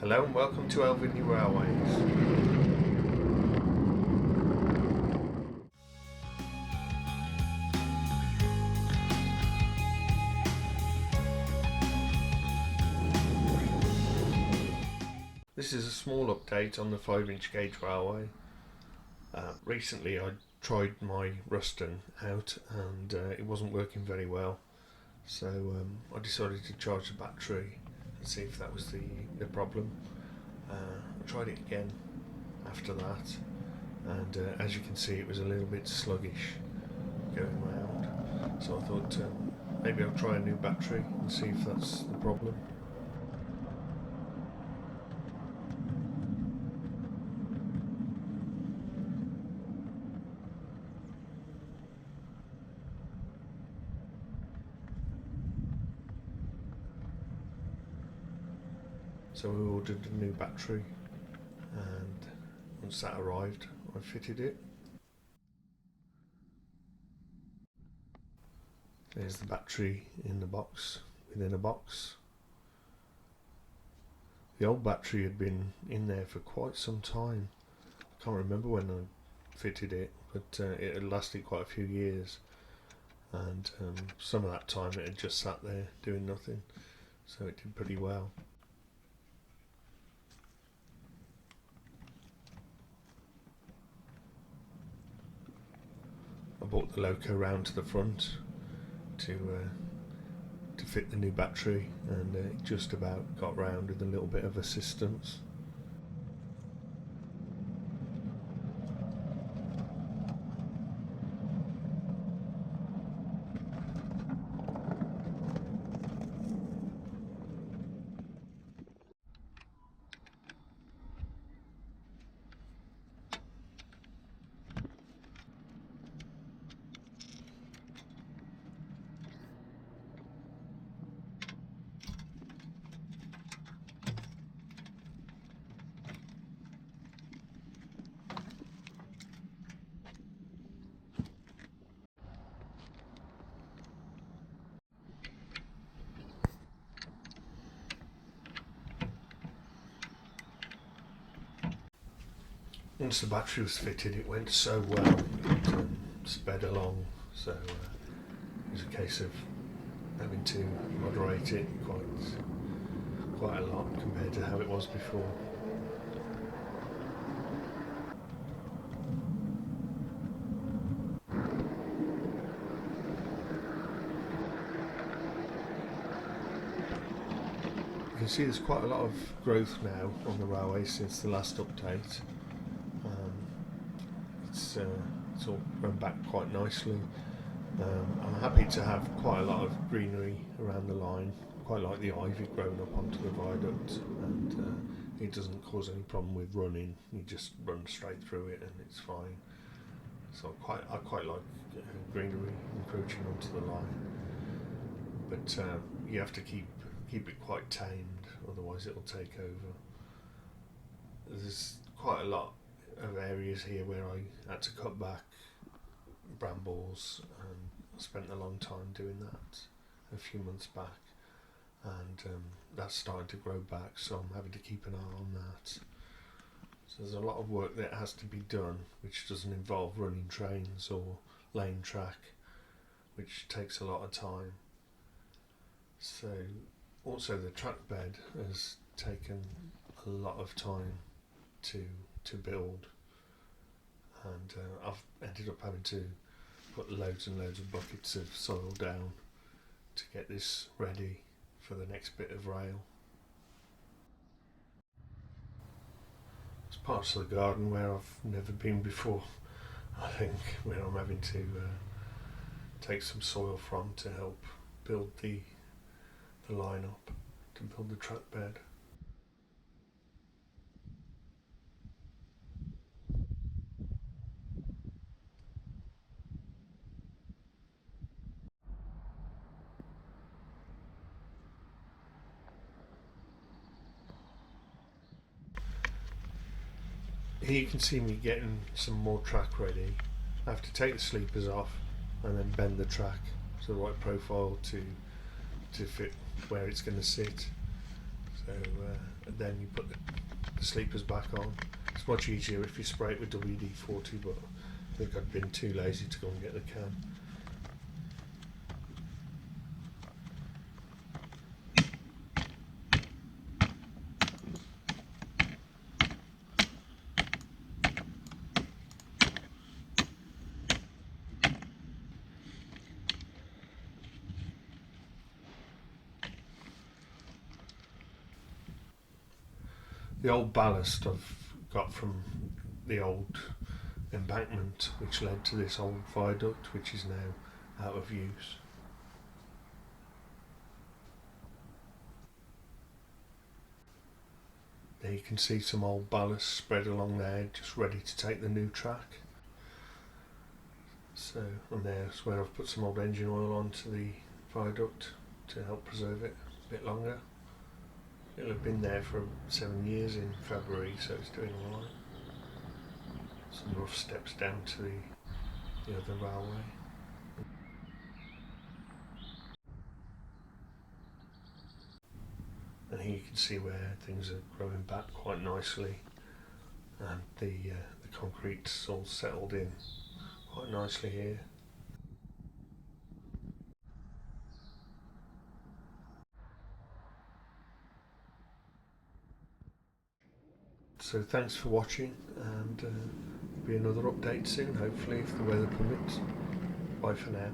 Hello and welcome to Elven New Railways. This is a small update on the 5-inch gauge railway. Recently I tried my Ruston out and it wasn't working very well, so I decided to charge the battery and see if that was the problem. I tried it again after that, and as you can see it was a little bit sluggish going round, so I thought maybe I'll try a new battery and see if that's the problem. So we ordered a new battery, and once that arrived I fitted it. There's the battery in the box, within a box. The old battery had been in there for quite some time. I can't remember when I fitted it, but it had lasted quite a few years, and some of that time it had just sat there doing nothing, so it did pretty well. I brought the loco round to the front to fit the new battery, and it just about got round with a little bit of assistance. Once the battery was fitted, it went so well, it sped along, so it was a case of having to moderate it quite a lot compared to how it was before. You can see there's quite a lot of growth now on the railway since the last update. It's all grown back quite nicely. I'm happy to have quite a lot of greenery around the line. Quite like the ivy growing up onto the viaduct, and it doesn't cause any problem with running. You just run straight through it and it's fine. So I quite like greenery encroaching onto the line, but you have to keep it quite tamed, otherwise it'll take over. There's quite a lot of areas here where I had to cut back brambles, and I spent a long time doing that a few months back, and that's starting to grow back, so I'm having to keep an eye on that. So there's a lot of work that has to be done which doesn't involve running trains or laying track, which takes a lot of time. So also the track bed has taken a lot of time to build, and I've ended up having to put loads and loads of buckets of soil down to get this ready for the next bit of rail. There's parts of the garden where I've never been before, I think, where I'm having to take some soil from to help build the line up, to build the track bed. Here you can see me getting some more track ready. I have to take the sleepers off and then bend the track to the right profile to fit where it's going to sit. So then you put the sleepers back on. It's much easier if you spray it with WD-40, but I think I've been too lazy to go and get the can. The old ballast I've got from the old embankment which led to this old viaduct, which is now out of use. There you can see some old ballast spread along there, just ready to take the new track. So, and there's where I've put some old engine oil onto the viaduct to help preserve it a bit longer. It'll have been there for 7 years in February, so it's doing alright. Some rough steps down to the other railway. And here you can see where things are growing back quite nicely, and the concrete's all settled in quite nicely here. So thanks for watching, and be another update soon, hopefully, if the weather permits. Bye for now.